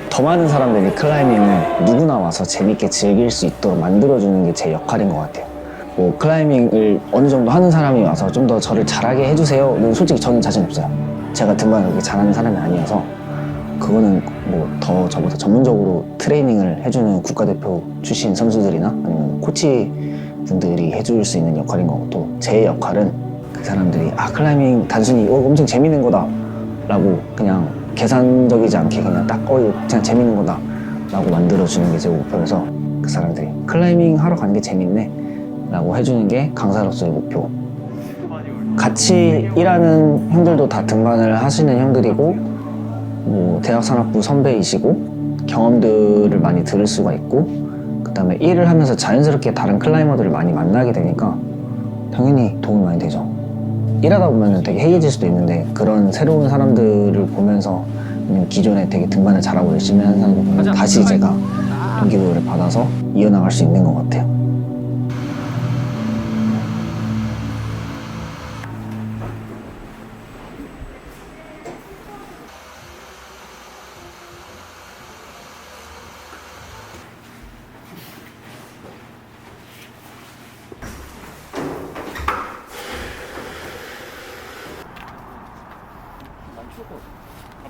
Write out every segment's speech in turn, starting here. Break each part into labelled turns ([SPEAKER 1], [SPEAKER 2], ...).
[SPEAKER 1] 더 많은 사람들이 클라이밍을 누구나 와서 재밌게 즐길 수 있도록 만들어주는 게 제 역할인 것 같아요. 뭐 클라이밍을 어느 정도 하는 사람이 와서 좀 더 저를 잘하게 해주세요는 솔직히 저는 자신 없어요. 제가 등반을 그렇게 잘하는 사람이 아니어서 그거는 뭐 더 저보다 전문적으로 트레이닝을 해주는 국가대표 출신 선수들이나 아니면 코치 분들이 해줄 수 있는 역할인 거고, 또 제 역할은 그 사람들이 클라이밍 단순히 엄청 재밌는 거다 라고 그냥 계산적이지 않게 그냥 딱 그냥 재밌는 거다 라고 만들어주는 게 제 목표여서, 그 사람들이 클라이밍 하러 가는 게 재밌네 라고 해주는 게 강사로서의 목표. 같이 일하는 형들도 다 등반을 하시는 형들이고, 뭐 대학산업부 선배이시고 경험들을 많이 들을 수가 있고, 그 다음에 일을 하면서 자연스럽게 다른 클라이머들을 많이 만나게 되니까 당연히 도움이 많이 되죠. 일하다 보면 되게 해이해질 수도 있는데, 그런 새로운 사람들을 보면서 기존에 되게 등반을 잘하고 열심히 하는 사람들 보면 다시 제가 동기부여를 받아서 이어나갈 수 있는 것 같아요.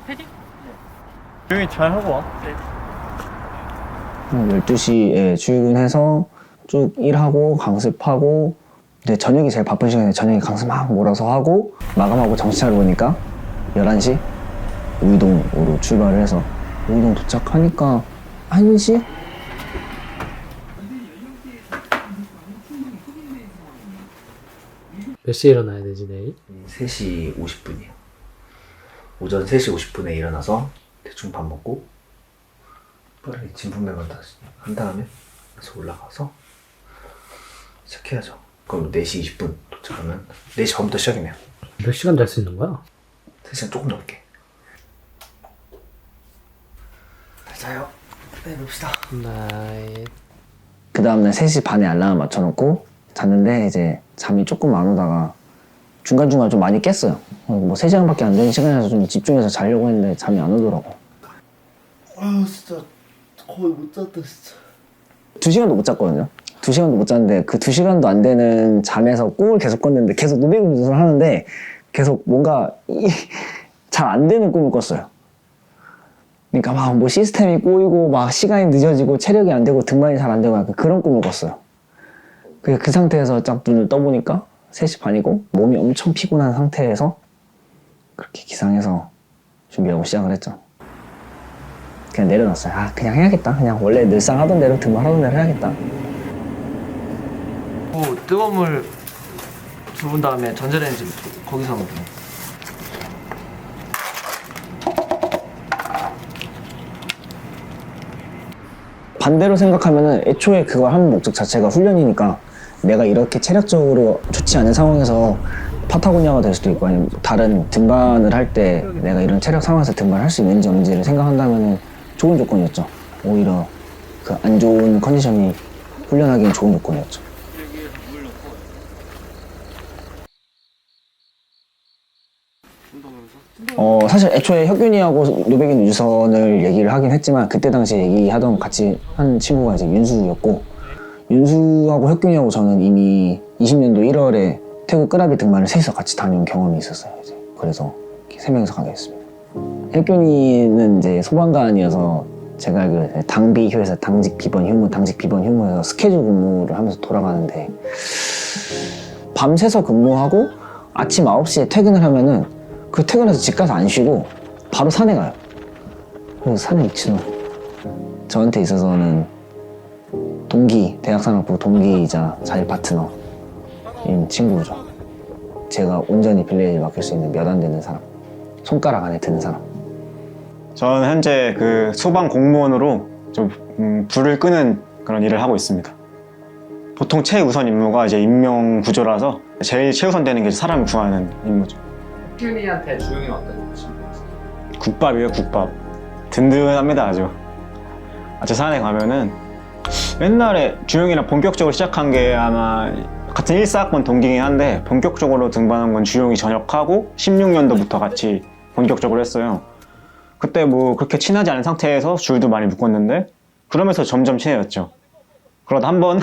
[SPEAKER 2] 패딩? 조용히 잘 하고 와. 네.
[SPEAKER 1] 12시에 출근해서 쭉 일하고 강습하고, 근데 저녁이 제일 바쁜 시간에 저녁에 강습 막 몰아서 하고, 마감하고 정신 차려 보니까 11시 우이동으로 출발을 해서 우이동 도착하니까 1시?
[SPEAKER 3] 몇 시에 일어나야 되지 내일?
[SPEAKER 1] 3시 50분이요. 오전 3시 50분에 일어나서 대충 밥 먹고 빠르게 진품매만 다 한 다음에 그래서 올라가서 시작해야죠. 그럼 4시 20분 도착하면 4시 반부터 시작이네요.
[SPEAKER 3] 몇 시간 잘 수 있는 거야?
[SPEAKER 1] 3시간 조금 넘게. 잘 자요. 내일 봅시다.
[SPEAKER 3] 나이.
[SPEAKER 1] 그 다음날 3시 반에 알람을 맞춰놓고 잤는데, 이제 잠이 조금 안 오다가 중간중간 좀 많이 깼어요. 뭐 3시간밖에 안 되는 시간이라서 좀 집중해서 자려고 했는데 잠이 안 오더라고.
[SPEAKER 4] 진짜 거의 못 잤다 진짜.
[SPEAKER 1] 2시간도 못 잤거든요. 2시간도 못 잤는데 그 2시간도 안 되는 잠에서 꿈을 계속 꿨는데, 계속 누명을 하는데 계속 뭔가 잘 안 되는 꿈을 꿨어요. 그러니까 막 뭐 시스템이 꼬이고 막 시간이 늦어지고 체력이 안 되고 등반이 잘 안 되고 약간 그런 꿈을 꿨어요. 그 상태에서 딱 눈을 떠보니까 3시 반이고 몸이 엄청 피곤한 상태에서 그렇게 기상해서 준비하고 시작을 했죠. 그냥 내려놨어요. 그냥 해야겠다. 그냥 원래 늘상 하던 대로 등반하던 대로 해야겠다.
[SPEAKER 2] 뜨거운 물 부은 다음에 전자레인지 거기서 하면 돼.
[SPEAKER 1] 반대로 생각하면은 애초에 그걸 하는 목적 자체가 훈련이니까, 내가 이렇게 체력적으로 좋지 않은 상황에서 파타고니아가 될 수도 있고 아니면 다른 등반을 할 때 내가 이런 체력 상황에서 등반할 수 있는지 없는지를 생각한다면 좋은 조건이었죠. 오히려 그 안 좋은 컨디션이 훈련하기엔 좋은 조건이었죠. 사실 애초에 혁균이하고 노백인 우주선을 얘기를 하긴 했지만 그때 당시에 얘기하던 같이 한 친구가 이제 윤수였고, 윤수하고 혁균이하고 저는 이미 20년도 1월에 태국 끄라비 등반을 셋이서 같이 다녀온 경험이 있었어요. 이제 그래서 이렇게 세 명이서 가게 됐습니다. 혁균이는 이제 소방관이어서 제가 알기로 당비휴에서 당직 비번 휴무, 당직 비번 휴무에서 스케줄 근무를 하면서 돌아가는데, 밤새서 근무하고 아침 9시에 퇴근을 하면은 그 퇴근해서 집 가서 안 쉬고 바로 산에 가요. 그래서 산에 미친놈. 저한테 있어서는 동기, 대학산업부 동기이자 자일 파트너인 친구죠. 제가 온전히 빌레이를 맡길 수 있는 몇 안 되는 사람, 손가락 안에 드는 사람.
[SPEAKER 5] 저는 현재 그 소방 공무원으로 좀 불을 끄는 그런 일을 하고 있습니다. 보통 최우선 임무가 이제 인명 구조라서 제일 최우선 되는 게 사람을 구하는 임무죠.
[SPEAKER 3] 혁균이한테 주영이는 어떤 친구였어요?
[SPEAKER 5] 국밥이에요, 국밥. 든든합니다, 아주. 저 산에 가면은 옛날에 주영이랑 본격적으로 시작한 게 아마 같은 1사학번 동기긴 한데, 본격적으로 등반한 건 주영이 전역하고 16년도부터 같이 본격적으로 했어요. 그때 뭐 그렇게 친하지 않은 상태에서 줄도 많이 묶었는데 그러면서 점점 친해졌죠. 그러다 한번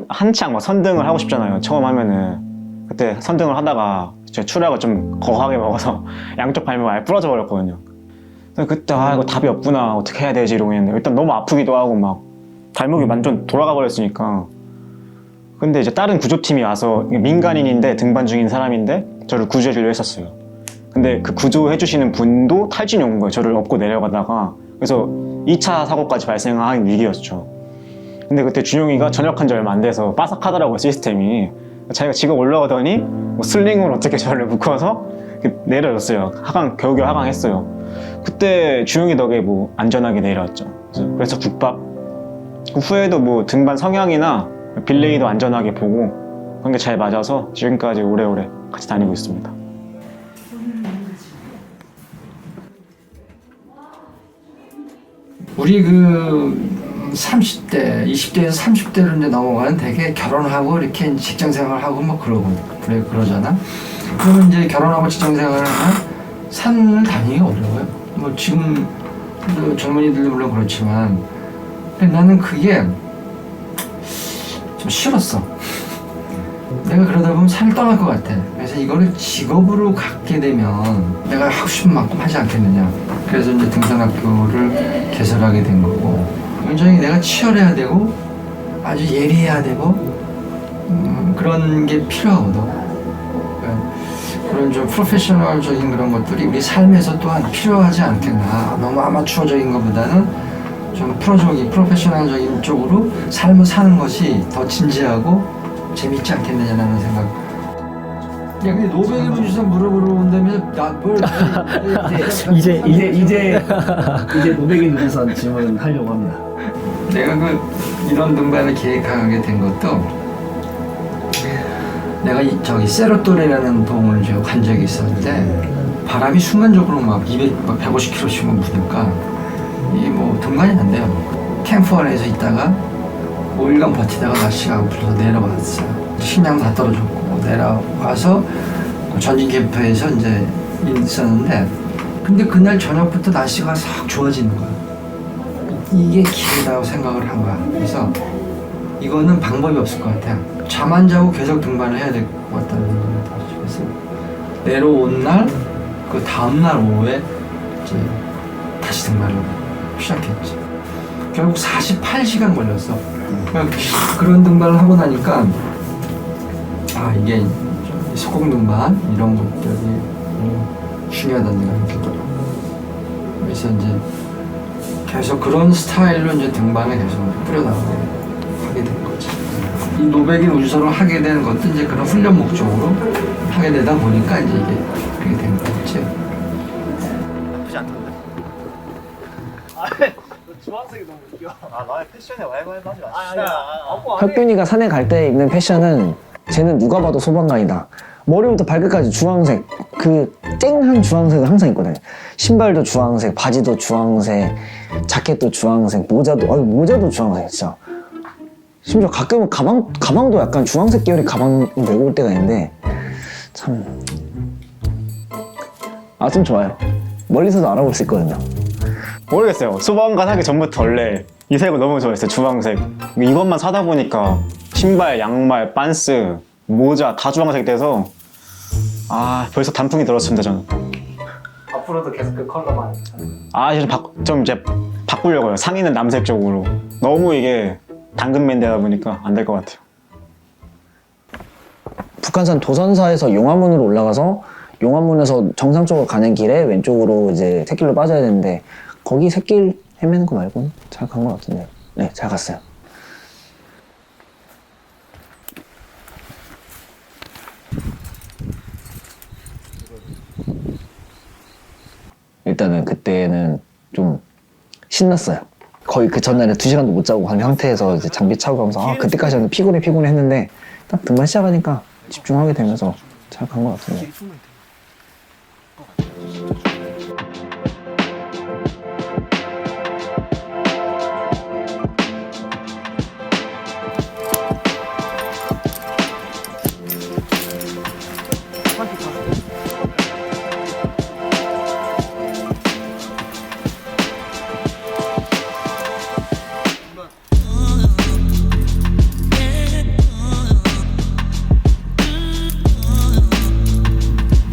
[SPEAKER 5] 한창 막 선등을 하고 싶잖아요, 처음 하면은. 그때 선등을 하다가 제 추락을 좀 거하게 먹어서 양쪽 발목 아예 부러져 버렸거든요. 그때 이거 답이 없구나, 어떻게 해야 되지 이러고 있는데 일단 너무 아프기도 하고 막 발목이 완전 돌아가 버렸으니까. 근데 이제 다른 구조팀이 와서 민간인인데 등반 중인 사람인데 저를 구조해 주려 했었어요. 근데 그 구조해 주시는 분도 탈진이 온 거예요, 저를 업고 내려가다가. 그래서 2차 사고까지 발생한 위기였죠. 근데 그때 준용이가 전역한 지 얼마 안 돼서 빠삭하더라고요, 시스템이. 자기가 지금 올라가더니 뭐 슬링으로 어떻게 저를 묶어서 내려줬어요. 겨우겨우 하강했어요. 그때 주영이 덕에 뭐 안전하게 내려왔죠. 그래서 국밥. 그 후에도 뭐 등반 성향이나 빌레이도 안전하게 보고 그런 게 잘 맞아서 지금까지 오래오래 같이 다니고 있습니다.
[SPEAKER 6] 우리 그 30대, 20대에서 30대로 이제 넘어가는 되게 결혼하고 이렇게 직장 생활하고 뭐 그러잖아. 그러면 이제 결혼하고 직장 생활을 하면 산을 다니기 어려워요. 뭐 지금 젊은이들도 물론 그렇지만, 근데 나는 그게 좀 싫었어. 내가 그러다 보면 산을 떠날 것 같아. 그래서 이거를 직업으로 갖게 되면 내가 하고 싶은 만큼 하지 않겠느냐. 그래서 이제 등산학교를 개설하게 된 거고, 굉장히 내가 치열해야 되고 아주 예리해야 되고 그런 게 필요하거든. 그러니까 그런 좀 프로페셔널적인 그런 것들이 우리 삶에서 또한 필요하지 않겠나. 너무 아마추어적인 것보다는 좀 프로페셔널적인 쪽으로 삶을 사는 것이 더 진지하고 재밌지 않겠느냐라는 생각. 야, 근데 노벨 우주선 물어보러 온다면서 나뭘
[SPEAKER 1] 이제 노백인 우주선 질문하려고 합니다.
[SPEAKER 6] 내가 이런 등반을 계획하게 된 것도 내가 저기 세로토레라는 봉을 간 적이 있었는데 바람이 순간적으로 막 150km씩만 부니까 이 뭐 등반이 안 돼요. 캠프 안에서 있다가 5일간 버티다가 날씨가 안 풀려서 내려왔어요. 식량 다 떨어졌고 내려와서 전진 캠프에서 이제 있었는데, 근데 그날 저녁부터 날씨가 싹 좋아지는 거야. 이게 기회라고 생각을 한 거야. 그래서 이거는 방법이 없을 것 같아. 잠 안 자고 계속 등반을 해야 될 것 같다는 생각이 들었죠. 그래서 내려온 날, 그 다음날 오후에 이제 다시 등반을 시작했지. 결국 48시간 걸렸어. 그런 등반을 하고 나니까 이게 소공 등반 이런 것들이 중요하다는 생각이 들더라고. 그래서 이제 계속 그런 스타일로 이제 등반을 계속 뿌려나가게 하게 된 거지. 이 노백인 우주선을 하게 된 것도 이제 그런 훈련 목적으로 하게 되다 보니까 이제 이게 그렇게 된 거지.
[SPEAKER 5] 나쁘지 않던데?
[SPEAKER 2] 주황색이 너무 웃겨.
[SPEAKER 5] 나의 패션에 왈가왈부 하지 마.
[SPEAKER 2] 아니야.
[SPEAKER 1] 혁균이가 산에 갈 때 입는 패션은 쟤는 누가 봐도 소방관이다. 머리부터 발끝까지 주황색, 그 쨍한 주황색은 항상 있거든요. 신발도 주황색, 바지도 주황색, 자켓도 주황색, 모자도 주황색, 진짜. 심지어 가끔은 가방도 약간 주황색 계열의 가방 메고 올 때가 있는데, 참. 좀 좋아요. 멀리서도 알아볼 수 있거든요.
[SPEAKER 5] 모르겠어요. 소방관 하기 전부터 원래 이 색을 너무 좋아했어요. 주황색. 이것만 사다 보니까 신발, 양말, 빤스, 모자 다 주황색 돼서 벌써 단풍이 들었습니다 저는.
[SPEAKER 3] 앞으로도 계속 그 컬러만.
[SPEAKER 5] 좀 이제 바꾸려고요. 상의는 남색 쪽으로. 너무 이게 당근맨 되다 보니까 안 될 것 같아요.
[SPEAKER 1] 북한산 도선사에서 용화문으로 올라가서 용화문에서 정상 쪽으로 가는 길에 왼쪽으로 이제 샛길로 빠져야 되는데 거기 샛길 헤매는 거 말고는 잘 간 것 같은데요. 네, 잘 갔어요. 일단은 그때는 좀 신났어요. 거의 그 전날에 2시간도 못 자고 간 상태에서 이제 장비 차고 가면서 그때까지는 피곤해 했는데 딱 등반 시작하니까 집중하게 되면서 잘 간 것 같은데.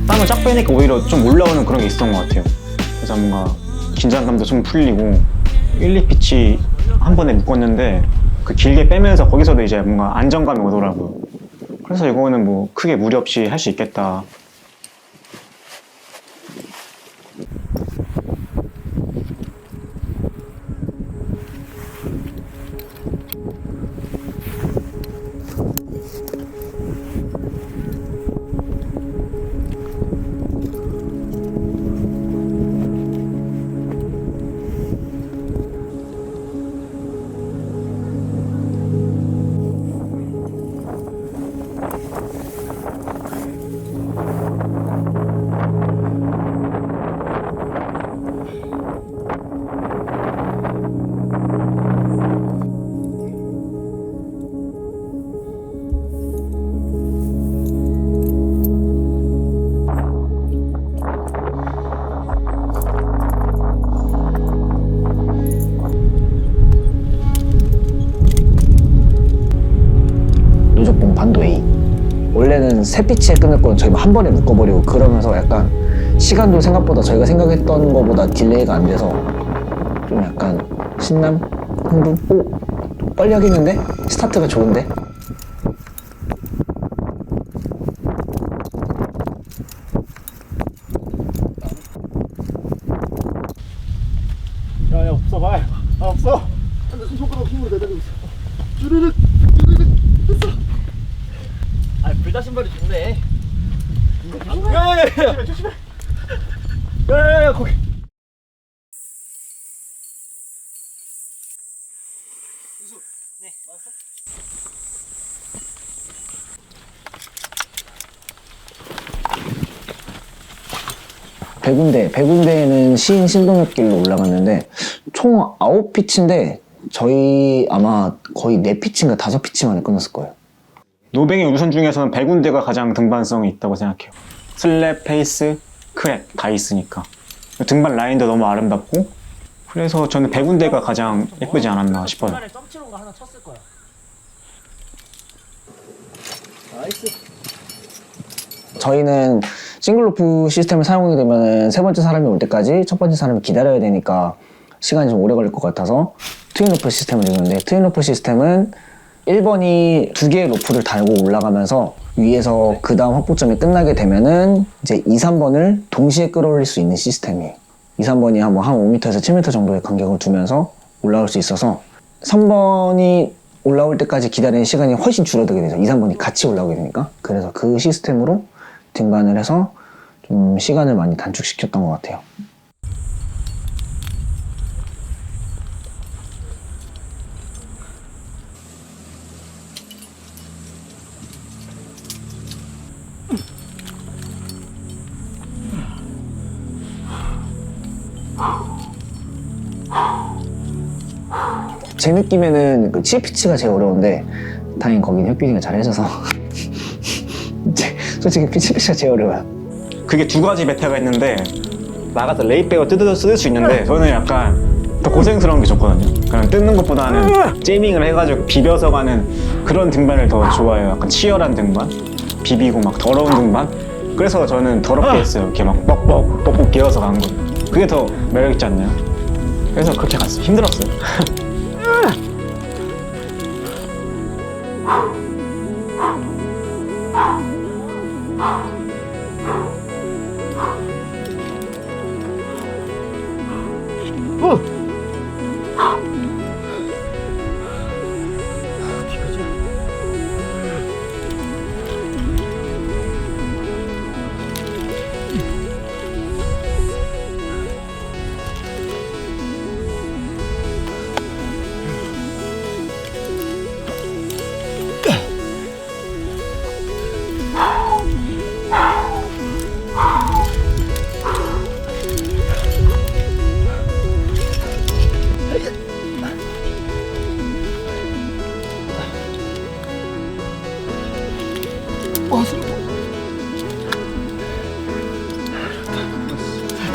[SPEAKER 5] 땀을 쫙 빼니까 오히려 좀 올라오는 그런 게 있었던 것 같아요. 그래서 뭔가 긴장감도 좀 풀리고 1, 2피치 한 번에 묶었는데 그 길게 빼면서 거기서도 이제 뭔가 안정감이 오더라고요. 그래서 이거는 뭐 크게 무리 없이 할 수 있겠다.
[SPEAKER 1] 노적봉 반도A. 원래는 3피치에 끝날 건 저희 한 번에 묶어버리고 그러면서 약간 시간도 생각보다 저희가 생각했던 것보다 딜레이가 안 돼서 좀 약간 신남? 흥분? 빨리 하겠는데? 스타트가 좋은데?
[SPEAKER 4] 야야 없어 봐. 없어. 근데 손가락 힘으로 내다리고 있어. 쭈르륵 쭈르륵 됐어.
[SPEAKER 2] 불다 신발이 좋네.
[SPEAKER 4] 야야야야 조심해. 야야야 거기.
[SPEAKER 1] 백운대에는 시인 신동엽길로 올라갔는데 총 9피치인데 저희 아마 거의 4피치인가 5피치 만에 끝났을 거예요.
[SPEAKER 5] 노뱅이 우선 중에서는 백운대가 가장 등반성이 있다고 생각해요. 슬랩, 페이스, 크랙 다 있으니까. 등반 라인도 너무 아름답고 그래서 저는 백운대가 가장 예쁘지 않았나 싶어요.
[SPEAKER 2] 중간에 점치는 거 하나 쳤을 거야.
[SPEAKER 1] 저희는 싱글로프 시스템을 사용하게 되면 세 번째 사람이 올 때까지 첫 번째 사람이 기다려야 되니까 시간이 좀 오래 걸릴 것 같아서 트윈로프 시스템을 이용했는데 트윈로프 시스템은 1번이 2개의 로프를 달고 올라가면서 위에서 그 다음 확보점이 끝나게 되면은 이제 2, 3번을 동시에 끌어올릴 수 있는 시스템이에요. 2, 3번이 한 5m에서 7m 정도의 간격을 두면서 올라올 수 있어서 3번이 올라올 때까지 기다리는 시간이 훨씬 줄어들게 되죠. 2, 3번이 같이 올라오게 되니까. 그래서 그 시스템으로 등반을 해서 좀 시간을 많이 단축시켰던 것 같아요. 제 느낌에는 그 치피치가 제일 어려운데 다행히 거긴 혁균이가 잘 해줘서 솔직히 피치피치가 제일 어려워요.
[SPEAKER 5] 그게 두 가지 메타가 있는데 나가서 레이백을 뜯을 수 있는데 저는 약간 더 고생스러운 게 좋거든요. 그냥 뜯는 것보다는 제이밍을 해가지고 비벼서 가는 그런 등반을 더 좋아해요. 약간 치열한 등반, 비비고 막 더러운 등반. 그래서 저는 더럽게 했어요. 이렇게 막 뻑뻑 기어서 가는 거. 그게 더 매력 있지 않나요? 그래서 그렇게 갔어요. 힘들었어요.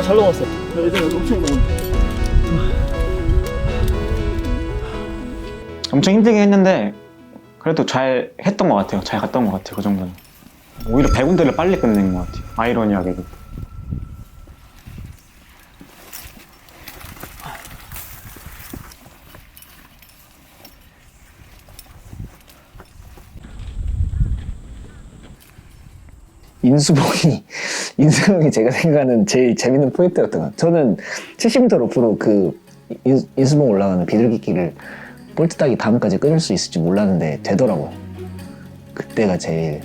[SPEAKER 4] 잘 넘었어. 예전에 엄청 넘었는데.
[SPEAKER 5] 엄청 힘들게 했는데 그래도 잘 했던 것 같아요. 잘 갔던 것 같아요. 그 정도는. 오히려 100군데를 빨리 끝낸 것 같아요. 아이러니하게도.
[SPEAKER 1] 인수봉이 제가 생각하는 제일 재밌는 포인트였던 것 같아요. 저는 70m 로프로 그 인수봉 올라가는 비둘기길을 볼트 따기 다음까지 끊을 수 있을지 몰랐는데 되더라고요. 그때가 제일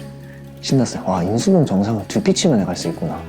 [SPEAKER 1] 신났어요. 와, 인수봉 정상을 2피치 만에 갈 수 있구나.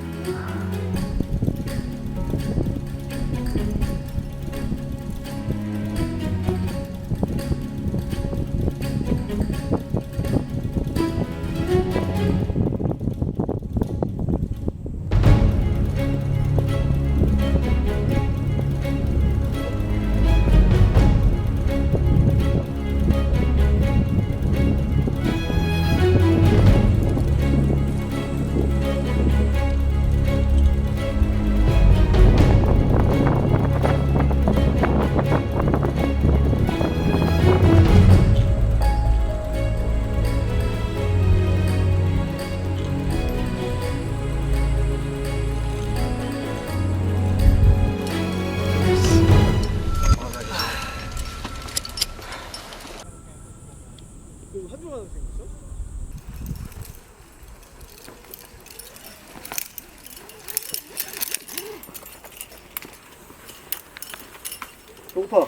[SPEAKER 4] 배고파.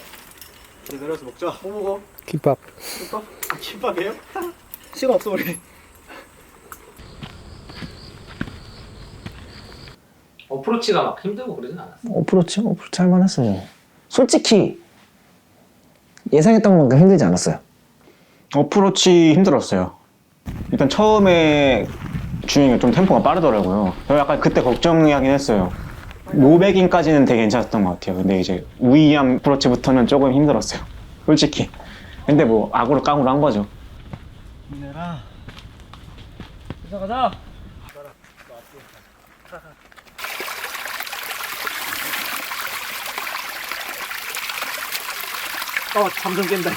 [SPEAKER 4] 이제 내려서 먹자. 뭐 먹어?
[SPEAKER 2] 김밥.
[SPEAKER 4] 김밥? 아, 김밥이에요? 시간 없어 우리.
[SPEAKER 3] 어프로치가 막 힘들고 그러진 않았어.
[SPEAKER 1] 어프로치 할만했어요. 솔직히 예상했던 만큼 힘들지 않았어요.
[SPEAKER 5] 어프로치 힘들었어요. 일단 처음에 주행이 좀 템포가 빠르더라고요. 저 약간 그때 걱정하긴 했어요. 로백인까지는 되게 괜찮았던 것 같아요. 근데 이제 우이암 어프로치부터는 조금 힘들었어요. 솔직히. 근데 뭐 악으로 깡으로 한 거죠.
[SPEAKER 4] 힘내라.
[SPEAKER 2] 가자.
[SPEAKER 4] 잠좀 깬다.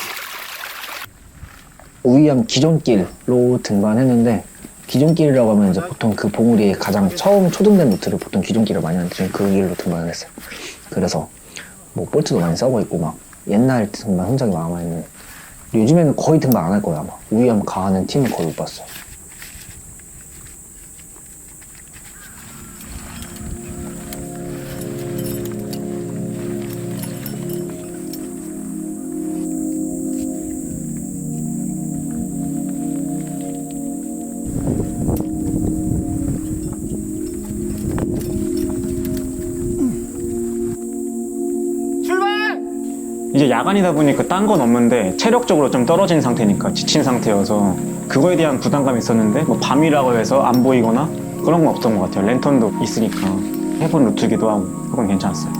[SPEAKER 1] 우이암 기존길로 등반했는데 기존길이라고 하면 이제 보통 그 봉우리에 가장 처음 초등된 루트를 보통 기존길을 많이 하는데 그 길로 등반을 했어요. 그래서 뭐 볼트도 많이 써고 있고 막 옛날 등반 흔적이 남아있는. 요즘에는 거의 등반 안 할 거예요 아마. 우이암 가는 팀은 거의 못 봤어요.
[SPEAKER 5] 이제 야간이다 보니까 딴 건 없는데 체력적으로 좀 떨어진 상태니까 지친 상태여서 그거에 대한 부담감이 있었는데 뭐 밤이라고 해서 안 보이거나 그런 건 없던 것 같아요. 랜턴도 있으니까 해본 루트기도 하고 그건 괜찮았어요.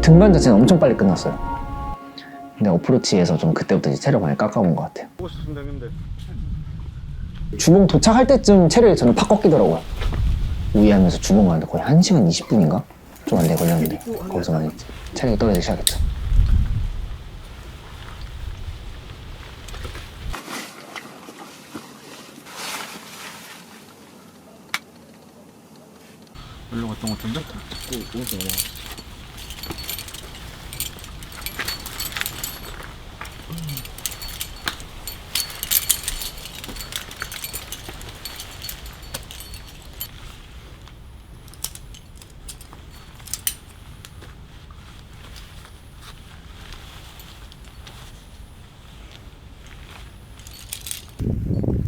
[SPEAKER 1] 등반 자체는 엄청 빨리 끝났어요. 근데 어프로치에서 좀 그때부터 이제 체력 많이 깎아온 것 같아요.
[SPEAKER 4] 보고 싶습니다 형님들.
[SPEAKER 1] 주봉 도착할 때쯤 체력이 저는 팍 꺾이더라고요. 우회하면서 주봉 가는데 거의 1시간 20분인가? 좀 안 돼 걸렸는데 거기서 많이 체력이 떨어지기 시작했죠.
[SPEAKER 4] 일로 갔던 것 같은데?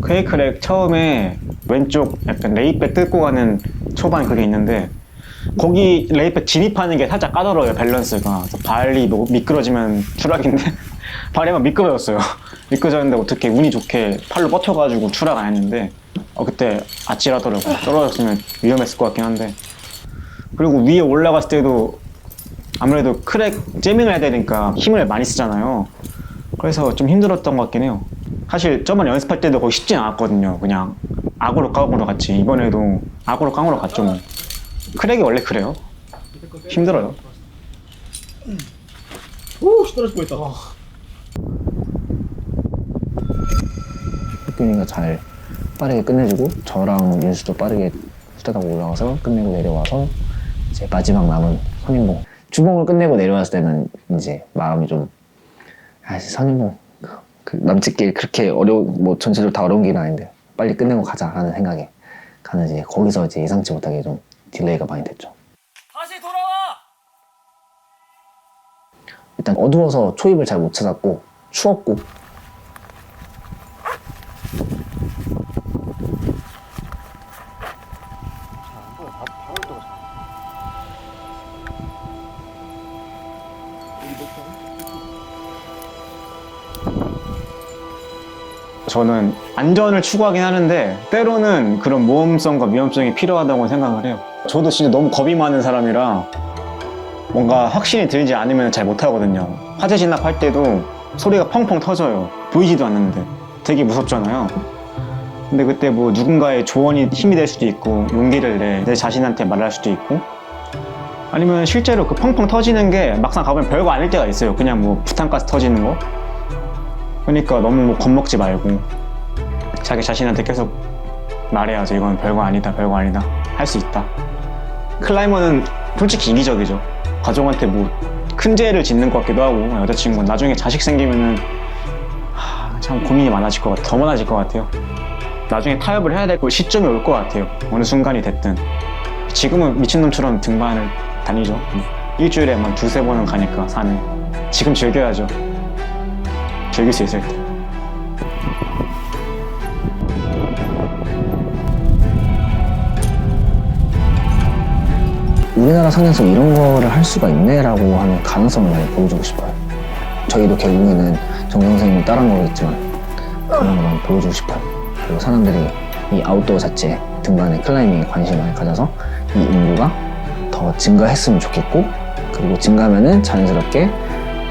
[SPEAKER 5] 퀘이크랙 처음에 왼쪽 약간 레이백 뜯고 가는 초반 그게 있는데 거기 레이백 진입하는 게 살짝 까다로워요. 밸런스가. 그래서 발이 뭐 미끄러지면 추락인데 발이 막 미끄러졌어요. 미끄러졌는데 어떻게 운이 좋게 팔로 뻗쳐가지고 추락 안 했는데 그때 아찔하더라고요. 떨어졌으면 위험했을 것 같긴 한데. 그리고 위에 올라갔을 때도 아무래도 크랙 재밍을 해야 되니까 힘을 많이 쓰잖아요. 그래서 좀 힘들었던 것 같긴 해요. 사실 저번 연습할 때도 거의 쉽진 않았거든요. 그냥 악으로 깡으로 갔지. 이번에도 악으로 깡으로 갔죠 뭐. 크랙이 원래 그래요. 힘들어요.
[SPEAKER 4] 오, 떨어질 뻔했다.
[SPEAKER 1] 혁균이가 잘 빠르게 끝내주고 저랑 윤수도 빠르게 후다닥 올라가서 끝내고 내려와서 이제 마지막 남은 선인봉. 주봉을 끝내고 내려왔을 때는 이제 마음이 좀 선인봉 그 남짓길 그렇게 뭐 전체적으로 다 어려운 길은 아닌데 빨리 끝내고 가자 하는 생각에 가는 이제 거기서 이제 예상치 못하게 좀 딜레이가 많이 됐죠.
[SPEAKER 2] 다시 돌아와!
[SPEAKER 1] 일단 어두워서 초입을 잘 못 찾았고 추웠고
[SPEAKER 5] 저는 안전을 추구하긴 하는데 때로는 그런 모험성과 위험성이 필요하다고 생각을 해요. 저도 진짜 너무 겁이 많은 사람이라 뭔가 확신이 들지 않으면 잘 못하거든요. 화재 진압할 때도 소리가 펑펑 터져요. 보이지도 않는데 되게 무섭잖아요. 근데 그때 뭐 누군가의 조언이 힘이 될 수도 있고 용기를 내 자신한테 말할 수도 있고 아니면 실제로 그 펑펑 터지는 게 막상 가보면 별거 아닐 때가 있어요. 그냥 뭐 부탄가스 터지는 거. 그러니까 너무 뭐 겁먹지 말고 자기 자신한테 계속 말해야죠. 이건 별거 아니다, 별거 아니다. 할 수 있다. 클라이머는 솔직히 이기적이죠. 가족한테 뭐 큰 죄를 짓는 것 같기도 하고 여자친구는 나중에 자식 생기면은 참 고민이 많아질 것 같아요. 더 많아질 것 같아요. 나중에 타협을 해야 될 시점이 올 것 같아요. 어느 순간이 됐든. 지금은 미친놈처럼 등반을 다니죠. 일주일에 막 2-3번은 가니까 산에. 지금 즐겨야죠. 즐길 수 있을 때.
[SPEAKER 1] 우리나라 산에서 이런 거를 할 수가 있네라고 하는 가능성을 많이 보여주고 싶어요. 저희도 결국에는 정 선생님이 따라한 거겠지만 그런 거 많이 보여주고 싶어요. 그리고 사람들이 이 아웃도어 자체 등반에 클라이밍에 관심을 많이 가져서 이 인구가 더 증가했으면 좋겠고 그리고 증가하면은 자연스럽게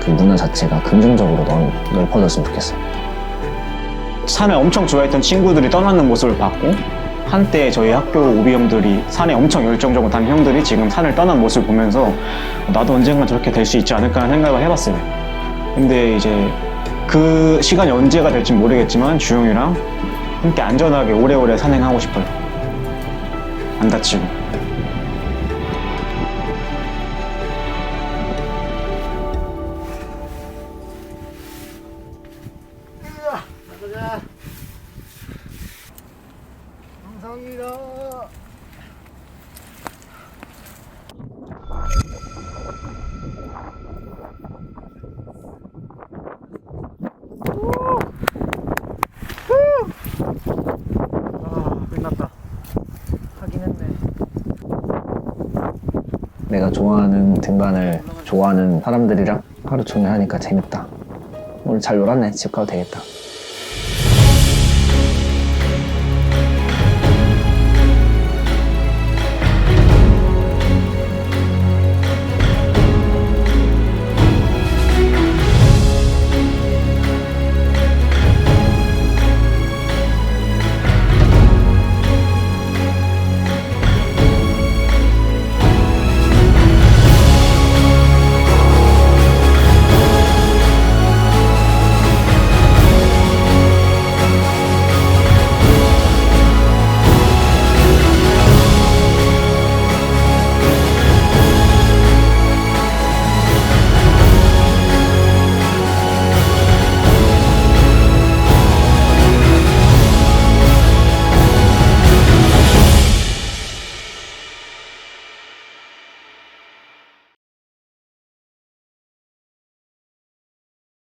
[SPEAKER 1] 그 문화 자체가 긍정적으로 넓어졌으면 좋겠어요.
[SPEAKER 5] 산을 엄청 좋아했던 친구들이 떠나는 모습을 봤고 한때 저희 학교 오비 형들이 산에 엄청 열정적으로 다니는 형들이 지금 산을 떠난 모습을 보면서 나도 언젠가 저렇게 될 수 있지 않을까 하는 생각을 해봤어요. 근데 이제 그 시간이 언제가 될지 모르겠지만 주영이랑 함께 안전하게 오래오래 산행하고 싶어요. 안 다치고.
[SPEAKER 4] 가자. 감사합니다. 끝났다. 하긴 했네.
[SPEAKER 1] 내가 좋아하는 등반을 좋아하는 사람들이랑 하루 종일 하니까 재밌다. 오늘 잘 놀았네. 집 가도 되겠다.